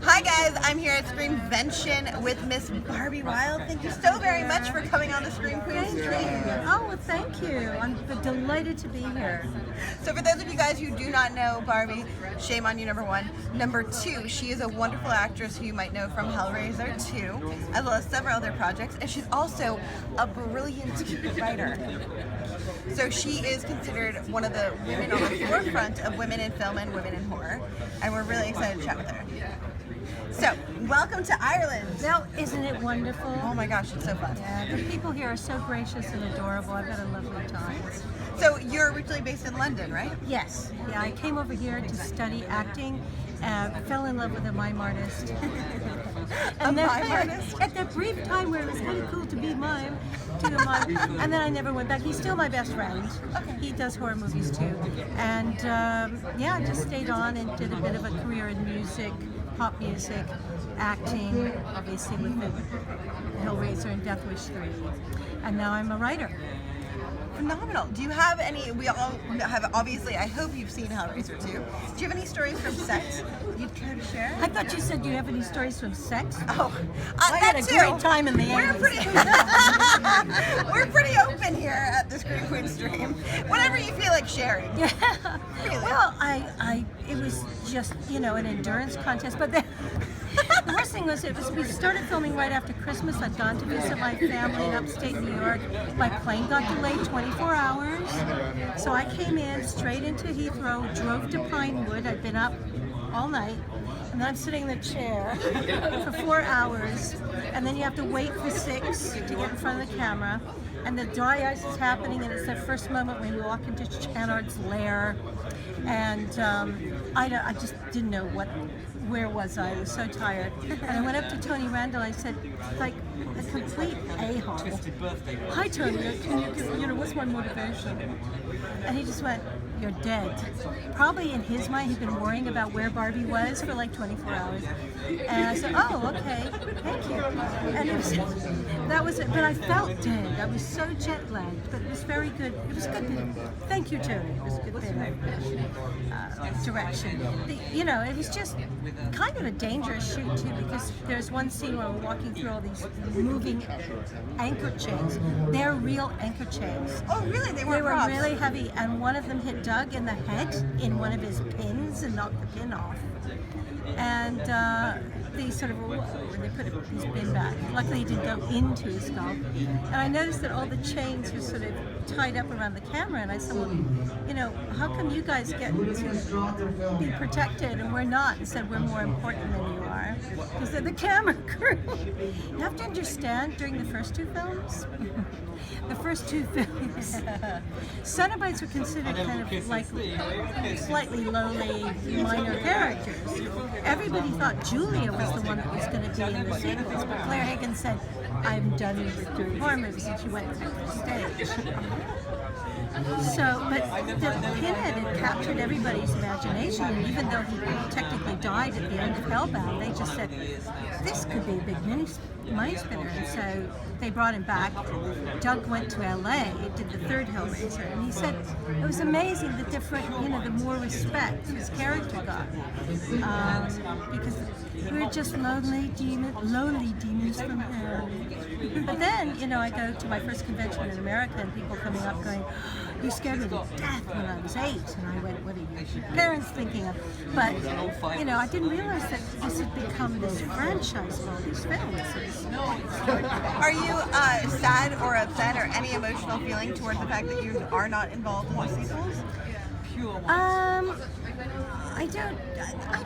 Hi guys, I'm here at ScreamVention with Miss Barbie Wilde. Thank you so very much for coming on the Scream Queen stream. Oh, well, thank you. I'm delighted to be here. So for those of you guys who do not know Barbie, shame on you, number one. Number two, she is a wonderful actress who you might know from Hellraiser 2, as well as several other projects, and she's also a brilliant writer. So she is considered one of the women on the forefront of women in film and women in horror, and we're really excited to chat with her. So, welcome to Ireland. Now, isn't it wonderful? Oh my gosh, it's so fun. Yeah, the people here are so gracious and adorable. I've had a lovely time. So, you're originally based in London, right? Yes. Yeah, I came over here to study acting, fell in love with a mime artist. A mime artist? At that brief time where it was kind of cool to be mime, and then I never went back. He's still my best friend. Okay. He does horror movies too. And yeah, I just stayed on and did a bit of a career in music, pop music, acting, obviously with the Hellraiser and Death Wish 3. And now I'm a writer. Phenomenal. Do you have any, we all have, obviously, I hope you've seen Hellraiser 2. Do you have any stories from sets you'd care to share? I thought you said, do you have any stories from sex? Oh, I had a great time in the 80s. We're pretty open here at the Scream Queen stream. Whatever you feel like sharing. Yeah. Really. Well, it was just, you know, an endurance contest, but then the worst thing was, we started filming right after Christmas. I'd gone to visit my family in upstate New York. My plane got delayed 24 hours. So I came in straight into Heathrow, drove to Pinewood. I'd been up all night. And then I'm sitting in the chair for 4 hours. And then you have to wait for 6 to get in front of the camera. And the dry ice is happening, and it's that first moment when we walk into Channard's lair. And I just didn't know where was I? I was so tired. And I went up to Tony Randall. I said, like a complete a-hole, "Hi Tony, can you give, what's my motivation?" And he just went, "You're dead." Probably in his mind, he'd been worrying about where Barbie was for like 24 hours. And I said, "Oh, okay, thank you." And that was it. But I felt dead. I was so jet lagged, but it was very good. It was good. Thank you, Tony. It was a good bit of direction. It was just kind of a dangerous shoot too, because there's one scene where we're walking through all these moving anchor chains. They're real anchor chains. Oh, really? They were props. Really heavy, and one of them hit Doug in the head in one of his pins and knocked the pin off. And they sort of when they put his pin back. Luckily, it didn't go into his skull. And I noticed that all the chains were sort of tied up around the camera. And I said, "Well, how come you guys get to be protected and we're not?" And said, "We're more important than you are, because they're the camera crew." You have to understand, during the first two films, Cenobites were considered kind of like slightly lowly minor characters. Everybody thought Julia was the one that was going to be in the sequels, but Claire Hagen said, "I'm done with doing horror movies," and she went to the stage. So, but the Pinhead had captured everybody's imagination, and even though he technically died at the end of Hellbound, they just said, "This could be a big money spinner," and so they brought him back. Doug went to LA, did the third Hellraiser, and he said it was amazing the different, the more respect his character got, because we were just lowly demons from hell. But then, I go to my first convention in America, and people coming up going, "You scared me to death when I was 8. And I went, "What are your parents thinking of?" But, I didn't realize that this had become this franchise of all these films. Are you sad or upset or any emotional feeling toward the fact that you are not involved in the sequels? I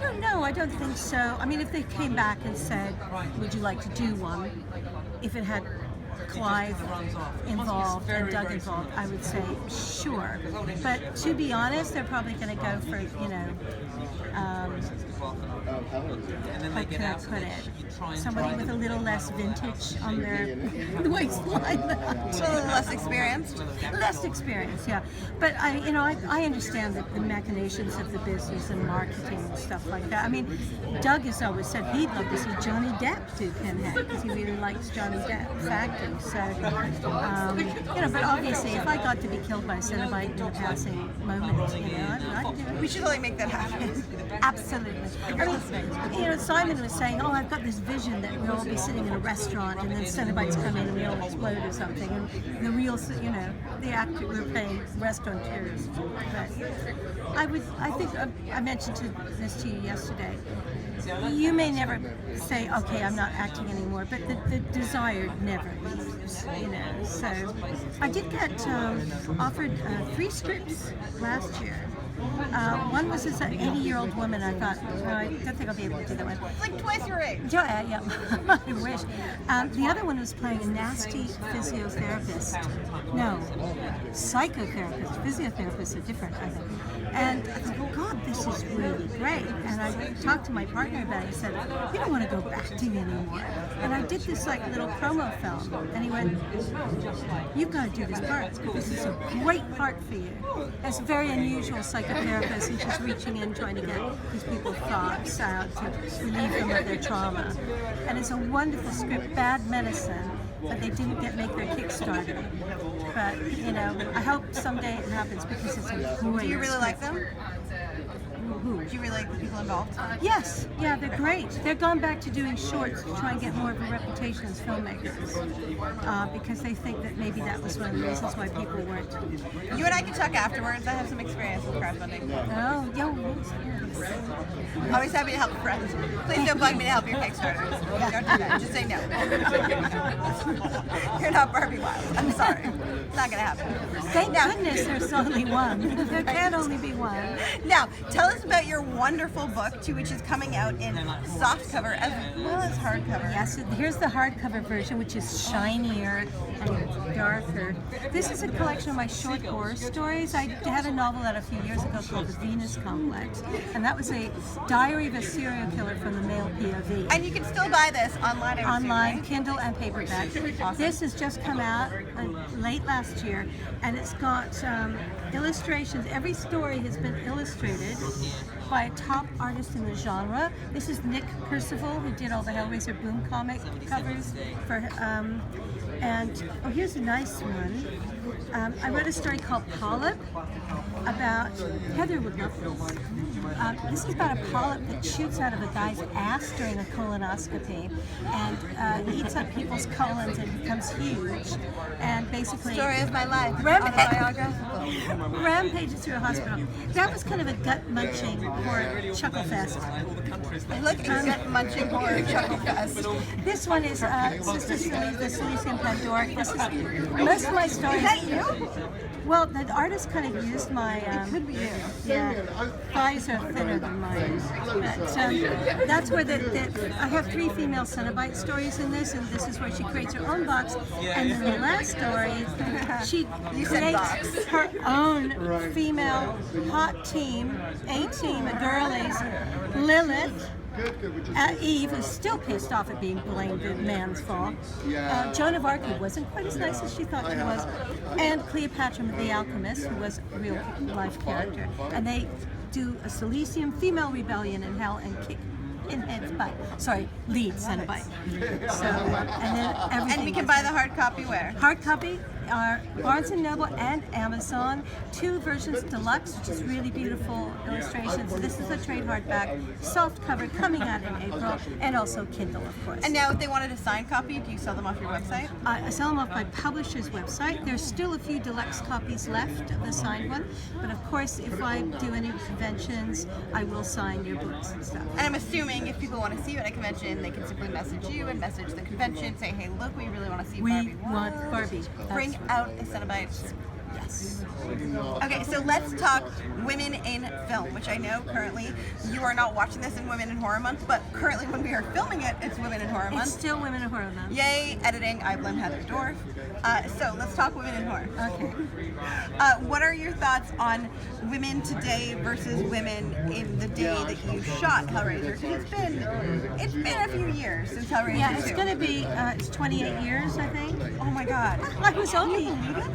don't know. I don't think so. I mean, if they came back and said, "Would you like to do one?" If it had Clive involved and Doug involved, I would say sure. But to be honest, they're probably going to go for, how can I put it? Somebody with a little less vintage on their waistline. A little less experienced? Less experience, yeah. But I understand the machinations of the business and marketing and stuff like that. I mean, Doug has always said he'd love to see Johnny Depp do Pinhead because he really likes Johnny Depp's acting. acting. So, but obviously, if I got to be killed by a Cenobite in a passing moment, I'd do it. We should totally make that happen. Absolutely. I mean, Simon was saying, "Oh, I've got this vision that we'll all be sitting in a restaurant, and then Cenobites come in and we all explode or something." And the real, the actor we're playing restaurateurs. But I think I mentioned this to you yesterday. You may never say, "Okay, I'm not acting anymore," but the desire never leaves. So I did get offered 3 scripts last year. One was this 80-year-old woman. I thought, no, I don't think I'll be able to do that one. It's like twice your age. Yeah, I wish. The other one was playing a nasty physiotherapist. No, psychotherapist. Physiotherapists are different, I think. And I thought, oh God, this is really great. And I talked to my partner about it. He said, "You don't want to go acting anymore." And I did this little promo film. And he went, "You've got to do this part. This is a great part for you." It's a very unusual psychotherapist who's just reaching in, trying to get these people's thoughts out to relieve them of their trauma. And it's a wonderful script, Bad Medicine, but they didn't make their Kickstarter. But, I hope someday it happens because it's a great Do you really like them? Who? Do you really like the people involved? Yes, yeah, they're great. They're gone back to doing shorts to try and get more of a reputation as filmmakers because they think that maybe that was one of the reasons why people weren't. You and I can talk afterwards. I have some experience with crowdfunding. Oh, yes. Always happy to help a friend. Please don't bug me to help your Kickstarter. Don't do that. Just say no. You're not Barbie Wilde. I'm sorry. It's not going to happen. Thank goodness there's only one. There can only be one. Now, tell us about your wonderful book, too, which is coming out in softcover as well as hardcover. Yes, here's the hardcover version, which is shinier and darker. This is a collection of my short horror stories. I had a novel out a few years ago called The Venus Complex, and that was a diary of a serial killer from the male POV. And you can still buy this online. Online, Kindle and paperback. Awesome. This has just come out late last year, and it's got illustrations. Every story has been illustrated by a top artist in the genre. This is Nick Percival, who did all the Hellraiser Boom comic covers for. Here's a nice one. I wrote a story called Polyp about, Heather would love this. This is about a polyp that shoots out of a guy's ass during a colonoscopy and eats up people's colons and becomes huge. And basically, Story of my life. Autobiographical. Rampages through a hospital. That was kind of a gut-munching horror chuckle fest. Look at gut-munching horror chuckle fest. This one is Sister Celine, the Cilician Pandora. This is most of my stories. Is that you? Well, the artist kind of used my. It could be you. Yeah, thighs are thinner than mine. But that's where I have 3 female Cenobite stories in this, and this is where she creates her own box. And then the last story, she creates her own female hot team, A team of girlies, Lilith. Eve is still pissed off at being blamed the man's fault. Joan of Arc, who wasn't quite as nice as she thought she was, and Cleopatra the Alchemist, who was a real life character. And they do a Cilician female rebellion in hell and kick in heads butt. Sorry, lead Cenobite. So, and then everything. And we can buy the hard copy where? Hard copy are Barnes & Noble and Amazon. 2 versions deluxe, which is really beautiful illustrations. This is a trade hardback, soft cover, coming out in April, and also Kindle, of course. And now if they wanted a signed copy, do you sell them off your website? I sell them off my publisher's website. There's still a few deluxe copies left of the signed one, but of course, if I do any conventions, I will sign your books and stuff. And I'm assuming if people want to see you at a convention, they can simply message you and message the convention, say, hey, look, we really want to see Barbie. We want Barbie. Bring out a Cenobite. Yes. Okay, so let's talk women in film, which I know currently you are not watching this in Women in Horror Month, but currently when we are filming it, it's Women in Horror Month. It's still Women in Horror Month. Yay, editing, I blame Heather Dorff. So let's talk Women in Horror. Okay. What are your thoughts on women today versus women in the day that you shot Hellraiser? Because it's been a few years since Hellraiser. Yeah, it's going to be, it's 28 years, I think. Oh my God. I was only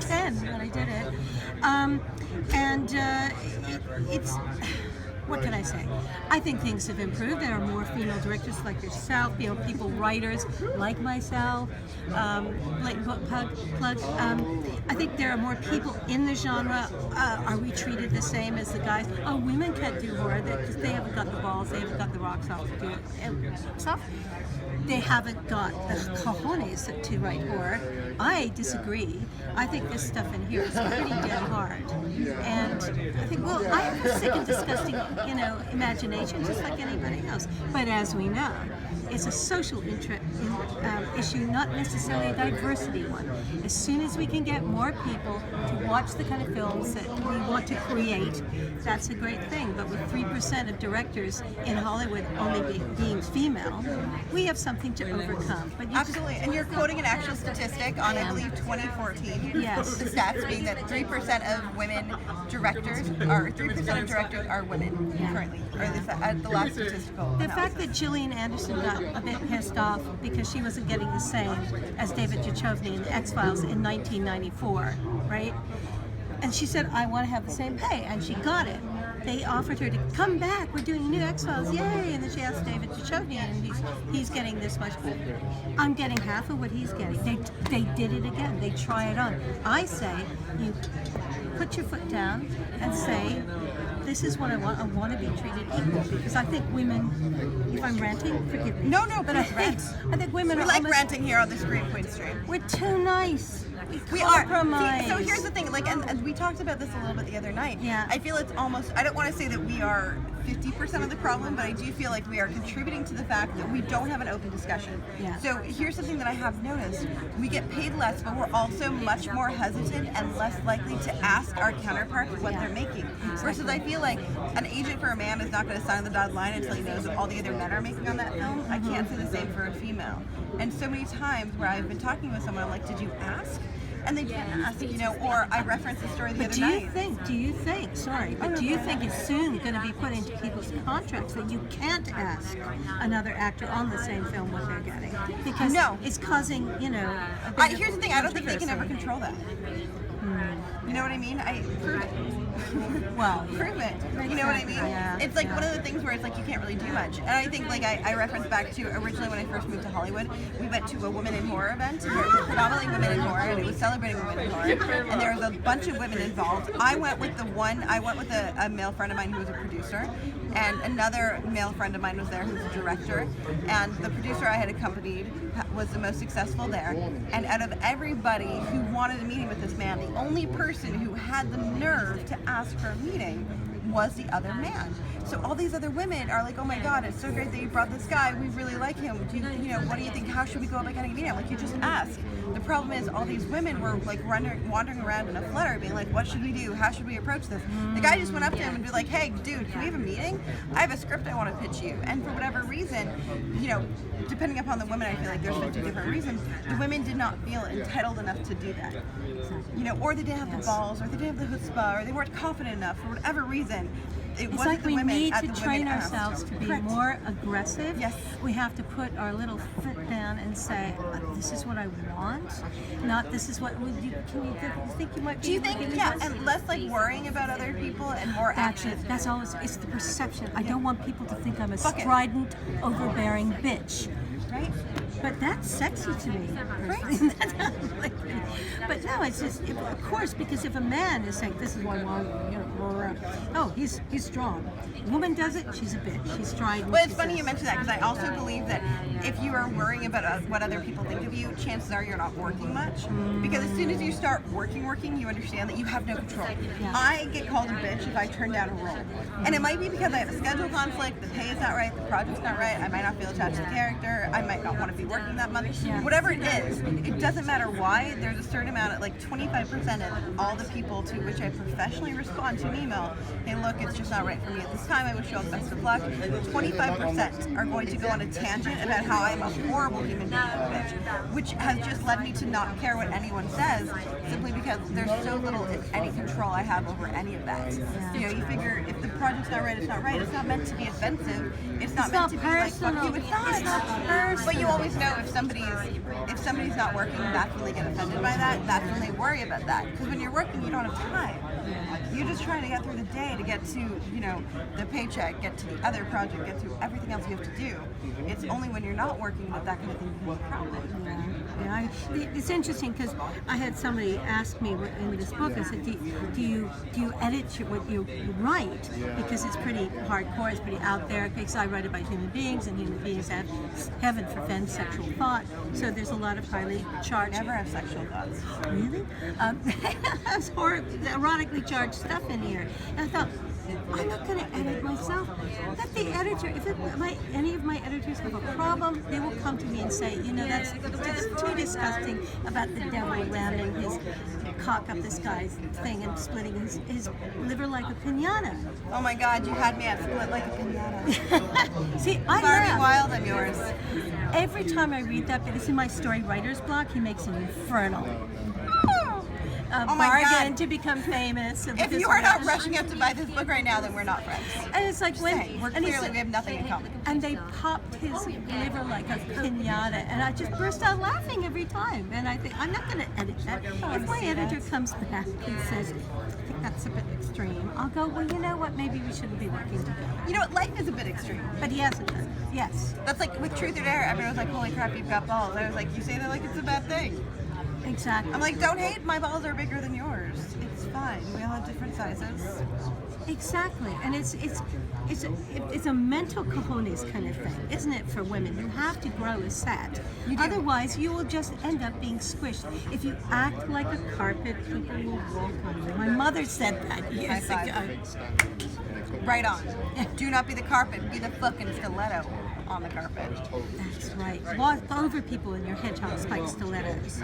10 when I did it. It's what can I say? I think things have improved. There are more female directors like yourself, people, writers like myself, like Book Plug. I think there are more people in the genre. Are we treated the same as the guys? Oh, women can't do horror. They haven't got the balls. They haven't got the rocks off to do it. Stuff. They haven't got the cojones to write horror. I disagree. I think this stuff in here is pretty damn hard. And I think, well, I have a sick and disgusting, imagination just like anybody else. But as we know, it's a social issue, not necessarily a diversity one. As soon as we can get more people to watch the kind of films that we want to create, that's a great thing. But with 3% of directors in Hollywood only being female, we have something to overcome. But absolutely, and you're quoting an actual statistic on, I believe, 2014. Yes. The stats being that 3% of women directors are women currently, or at least at the last statistical. The fact that Gillian Anderson got a bit pissed off because she wasn't getting the same as David Duchovny in the X-Files in 1994, right? And she said, I want to have the same pay, and she got it. They offered her to come back, we're doing a new X-Files, yay! And then she asked David Duchovny, and he's getting this much. I'm getting half of what he's getting. They did it again. They try it on. I say, you put your foot down and say, this is what I want. I want to be treated equal, because I think women, if I'm ranting, forgive me. No, but I think women we are like almost, ranting here on the Scream Queen stream. we're too nice. We are. Compromise. See, so here's the thing, and we talked about this a little bit the other night. Yeah. I feel it's almost, I don't want to say that we are 50% of the problem, but I do feel like we are contributing to the fact that we don't have an open discussion. Yeah. So here's something that I have noticed. We get paid less, but we're also much more hesitant and less likely to ask our counterparts what they're making. Versus I feel like an agent for a man is not going to sign the dotted line until he knows what all the other men are making on that film. I can't say the same for a female. And so many times where I've been talking with someone, I'm like, did you ask? And they didn't ask, or I referenced the story the other night. Do you think it's soon going to be put into people's contracts that you can't ask another actor on the same film what they're getting? Because it's causing, here's the thing, I don't think they can ever control that. You know what I mean? Prove it. Well, prove it. You know what I mean? Yeah. It's like one of the things where it's like you can't really do much. And I think I referenced back to originally when I first moved to Hollywood, we went to a Women in Horror event where it was predominantly women in horror, and it was celebrating women in horror. And there was a bunch of women involved. I went with a male friend of mine who was a producer, and another male friend of mine was there who was a director. And the producer I had accompanied was the most successful there. And out of everybody who wanted a meeting with this man, the only person who had the nerve to ask for a meeting was the other man. So all these other women are like, oh my God, it's so great that you brought this guy. We really like him. What do you think? How should we go about getting a meeting? I'm like, you just ask. The problem is all these women were like wandering around in a flutter, being like, what should we do? How should we approach this? The guy just went up to him and be like, hey, dude, can we have a meeting? I have a script I want to pitch you. And for whatever reason, depending upon the women, I feel like there's 50 different reasons. The women did not feel entitled enough to do that. Or they didn't have the balls, or they didn't have the chutzpah, or they weren't confident enough for whatever reason. It's like we need to train ourselves to be more aggressive. Yes. We have to put our little foot down and say, this is what I want, not this is what you think you might be. Do you think, and less like worrying about other people and more action? That's always, it's the perception. I don't want people to think I'm a strident, overbearing bitch. Right? But that's sexy to me. Right? But no, it's just, of course, because if a man is saying, this is what I want, he's strong. A woman does it, she's a bitch. She's strident. Well, it's funny you mention that, because I also believe that if you are worrying about what other people think of you, chances are you're not working much. Because as soon as you start working, you understand that you have no control. Yeah. I get called a bitch if I turn down a role. And it might be because I have a schedule conflict, the pay is not right, the project's not right, I might not feel attached to the character, I might not want to be working that month. Yeah. Whatever it is, it doesn't matter why. There's a certain amount of, like 25% of all the people to which I professionally respond to an email, hey look, it's just not right for me at this time, I wish you all the best of luck. 25% are going to go on a tangent about how I'm a horrible human being, bitch, which has just led me to not care what anyone says, simply because there's so little, if any, control I have over any of that. Yeah. You figure if the project's not right, it's not right. It's not meant to be offensive. It's not meant to be like, fuck you. It's not worst. But you always know if somebody's not working, that's when they get offended by that. That's when they worry about that. Because when you're working, you don't have time. You're just trying to get through the day to get to, you know, the paycheck, get to the other project, get to everything else you have to do. It's only when you're not working that that kind of thing becomes a problem. Yeah, it's interesting because I had somebody ask me in this book. I said, "Do you edit what you write? Because it's pretty hardcore, it's pretty out there. Because I write about human beings, and human beings have, heaven forbid, sexual thought. So there's a lot of highly charged. Never have sexual thoughts. Really? There's erotically charged stuff in here, and I thought, I'm not going to edit myself. Let the editor, if any of my editors have a problem, they will come to me and say, you know, that's too disgusting about the devil ramming his cock up this guy's thing and splitting his liver like a pinata. Oh my God, you had me at split like a pinata. See, I Barbie laugh. Wilde, I'm yours. Every time I read that, but it's in my story writer's block, he makes an infernal Oh my bargain God. to become famous. If you are not rushing out to buy this book right now, then we're not friends. And it's like when We're and he clearly, said- we have nothing in common. and they popped his liver like a pinata, and I just burst out laughing every time. And I think, I'm not going to edit that. If my editor comes back and says, I think that's a bit extreme, I'll go, well, you know what, maybe we shouldn't be working together. You know what? Life is a bit extreme. But he hasn't done it. Yes, That's like with Truth or Dare. Everyone was like, holy crap, you've got balls. I was like, you say that like it's a bad thing. exactly. I'm like, don't hate, my balls are bigger than yours. It's fine. We all have different sizes. Exactly, and it's a mental cojones kind of thing, isn't it, for women? You have to grow a set. You do. Otherwise, you will just end up being squished. If you act like a carpet, people will walk on you. My mother said that years High ago. five. Right on. Do not be the carpet, be the fucking stiletto on the carpet. That's right. Walk over people in your hedgehog spike stilettos,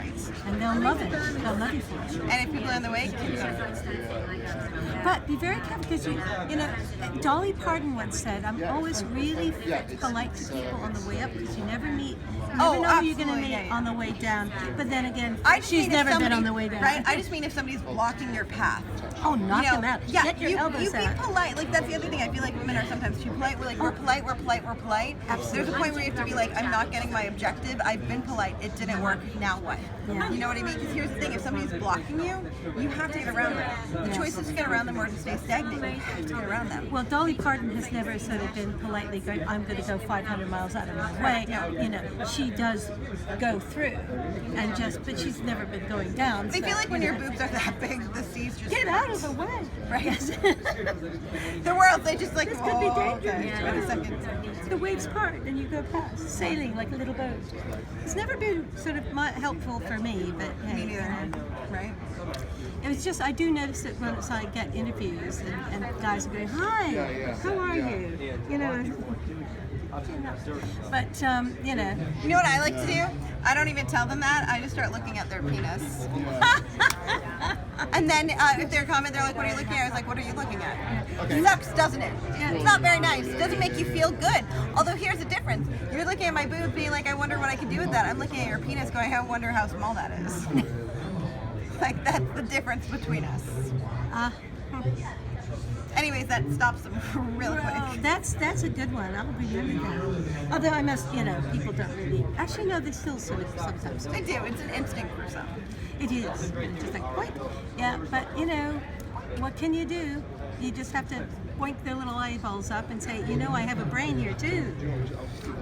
and they'll love it. They'll love you for it. And if people are in the way, kick them. But be very careful because you know, Dolly Parton once said, "I'm always really polite to people on the way up because you never know who you're going to absolutely, meet yeah. on the way down." But then again, I just she's mean if never been somebody- on the way down. Right? I just mean if somebody's blocking your path. Oh, knock You know, them out. Yeah, Get your you elbows be out. polite. Like that's the other thing. I feel like women are sometimes too polite. We're like, we're polite, we're polite, we're polite. Absolutely. There's a point where you have to be like, I'm not getting my objective. I've been polite. It didn't work. Now what? Yeah. You know what I mean? Because here's the thing. If somebody's blocking you, you have to get around them. The Yes. choice is to get around them or to stay stagnant. You have to get around them. Well, Dolly Parton has never sort of been politely going, I'm going to go 500 miles out of my way. You know, she does go through, but she's never been going down. They so, feel like when you your know. boobs are that big, the seas just Get out of the way. Right. Yes. The world, they just like, This could be okay, dangerous. wait a second. The waves part and you go past, sailing like a little boat. It's never been sort of helpful for me, but hey, Me neither. Right? it was just, I do notice that once I get interviews and guys are going, hi, how are you? You know, but, you know. You know what I like to do? I don't even tell them that. I just start looking at their penis. And then if they're comment, they're like, what are you looking at? I was like, what are you looking at? It sucks, doesn't it? It's not very nice. It doesn't make you feel good. Although here's the difference. You're looking at my boob being like, I wonder what I can do with that. I'm looking at your penis going, I wonder how small that is. Like, that's the difference between us. Anyways, that stops them real Well, quick. that's a good one. I'll remember that. Although I must, you know, people don't really. Actually, no, they still sort of sometimes do. They do. It's an instinct for some. It is. It's just like, point. Yeah, but you know, what can you do? You just have to point their little eyeballs up and say, you know, I have a brain here too.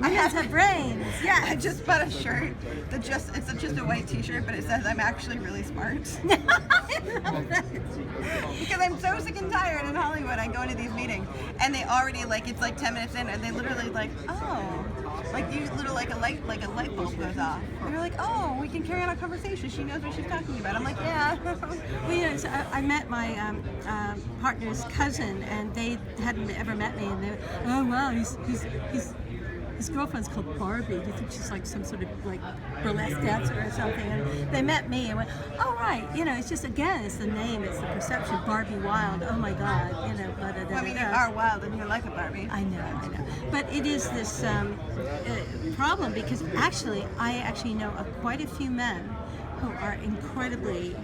I have brains. Yeah. I just bought a shirt that it's just a white t-shirt, but it says I'm actually really smart. Because I'm so sick and tired in Hollywood. I go into these meetings and they already like, it's like 10 minutes in and they literally like, oh, like you literally like a light bulb goes off. And they're like, oh, we can carry on a conversation. She knows what she's talking about. I'm like, yeah. Well, you know, so I met my partner's cousin, and they hadn't ever met me, and they, oh wow, his girlfriend's called Barbie. Do you think she's like some sort of like burlesque dancer or something? And they met me and went, oh right, you know, it's just again, it's the name, it's the perception. Barbie Wilde. Oh my God, you know, blah, blah, blah, I mean, you blah. are wild and you're like a Barbie. I know. But it is this problem because I actually know quite a few men who are incredibly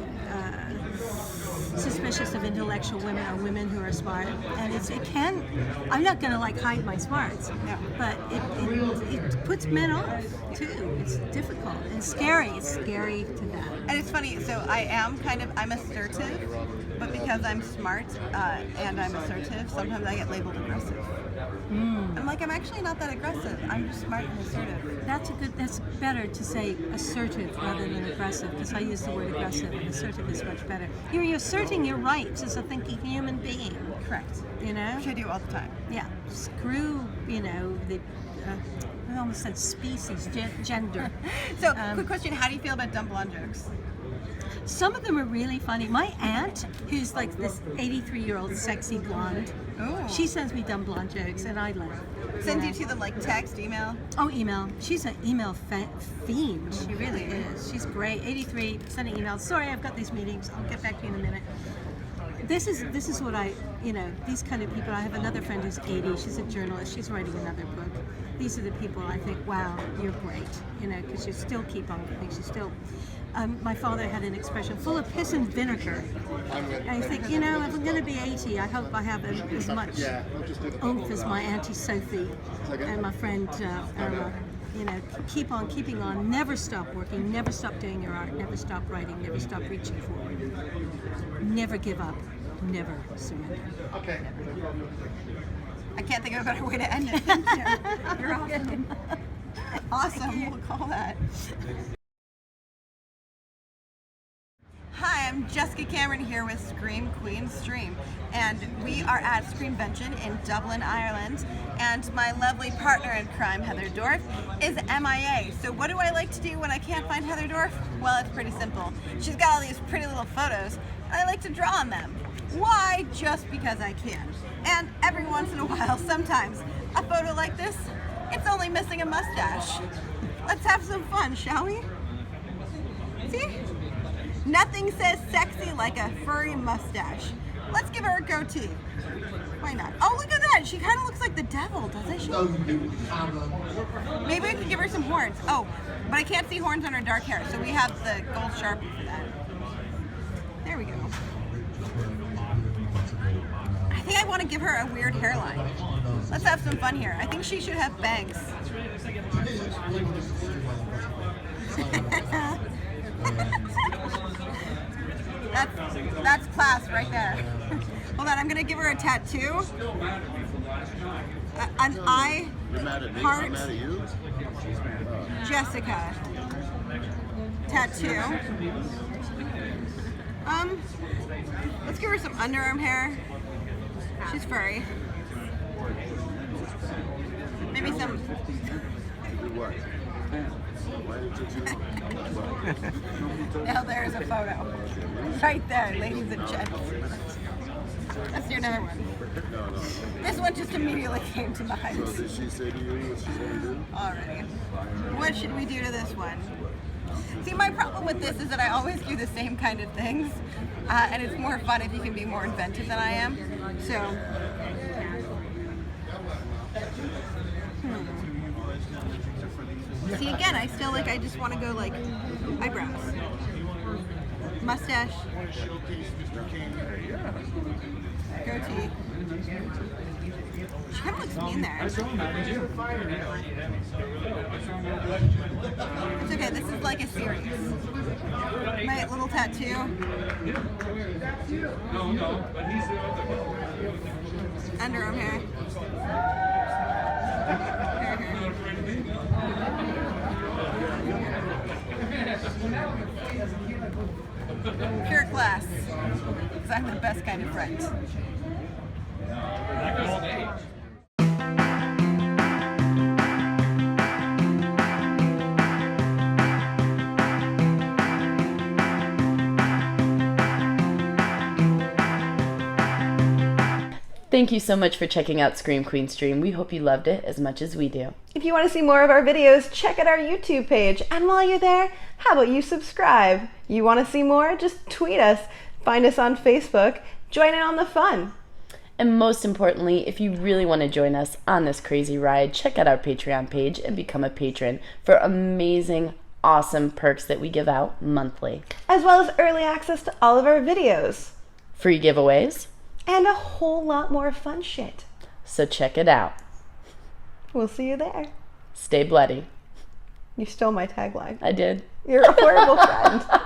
suspicious of intellectual women or women who are smart, and it can. I'm not going to like hide my smarts, but it puts men off too. It's difficult and scary. It's scary to them. And it's funny. So I'm assertive, but because I'm smart and I'm assertive, sometimes I get labeled aggressive. I'm like, I'm actually not that aggressive. I'm just smart and assertive. That's better to say assertive rather than aggressive, because I use the word aggressive, and assertive is much better. You're asserting your rights as a thinking human being. Correct. You know? Which I do all the time. Yeah. Screw, the I almost said species, gender. So, quick question, how do you feel about dumb blonde jokes? Some of them are really funny. My aunt, who's like this 83-year-old sexy blonde, she sends me dumb blonde jokes, and I laugh. Sends you to them like text, email? Oh, email. She's an email fiend. She really is. She's great. 83, sending emails. Sorry, I've got these meetings. I'll get back to you in a minute. This is what these kind of people. I have another friend who's 80. She's a journalist. She's writing another book. These are the people I think, wow, you're great, because you still keep on giving. You still. My father had an expression, full of piss and vinegar. And I think, if I'm going to be 80, I hope I have as much oomph as my Auntie Sophie and my friend Irma. Keep on keeping on, never stop working, never stop doing your art, never stop writing, never stop reaching forward. Never give up, never surrender. Okay. I can't think of a better way to end it. Thank you. You're awesome. Awesome, we'll call that. Hi, I'm Jessica Cameron here with Scream Queen Stream, and we are at ScreamVention in Dublin, Ireland, and my lovely partner in crime, Heather Dorff, is MIA. So what do I like to do when I can't find Heather Dorff? Well, it's pretty simple. She's got all these pretty little photos, and I like to draw on them. Why? Just because I can. And every once in a while, sometimes, a photo like this, it's only missing a mustache. Let's have some fun, shall we? See? Nothing says sexy like a furry mustache. Let's give her a goatee. Why not? Oh, look at that. She kind of looks like the devil, doesn't she? Maybe we could give her some horns. Oh, but I can't see horns on her dark hair, so we have the gold Sharpie for that. There we go. I think I want to give her a weird hairline. Let's have some fun here. I think she should have bangs. That's class right there. Hold on, I'm gonna give her a tattoo. An I heart Jessica tattoo. Let's give her some underarm hair. She's furry. Maybe some. Now there's a photo. Right there, ladies and gents. Let's do another one. This one just immediately came to mind. So did she say to you what she's going to do? Alrighty. What should we do to this one? See, my problem with this is that I always do the same kind of things, and it's more fun if you can be more inventive than I am. So, See, again, I just want to go like eyebrows, mustache, goatee. She kind of looks mean there. It's okay, this is like a series. My little tattoo. Underarm hair. Pure class. Because I'm the best kind of friend. Thank you so much for checking out Scream Queen Stream. We hope you loved it as much as we do. If you want to see more of our videos, check out our YouTube page. And while you're there, how about you subscribe? You want to see more? Just tweet us. Find us on Facebook. Join in on the fun. And most importantly, if you really want to join us on this crazy ride, check out our Patreon page and become a patron for amazing, awesome perks that we give out monthly. As well as early access to all of our videos. Free giveaways. And a whole lot more fun shit. So check it out. We'll see you there. Stay bloody. You stole my tagline. I did. You're a horrible friend.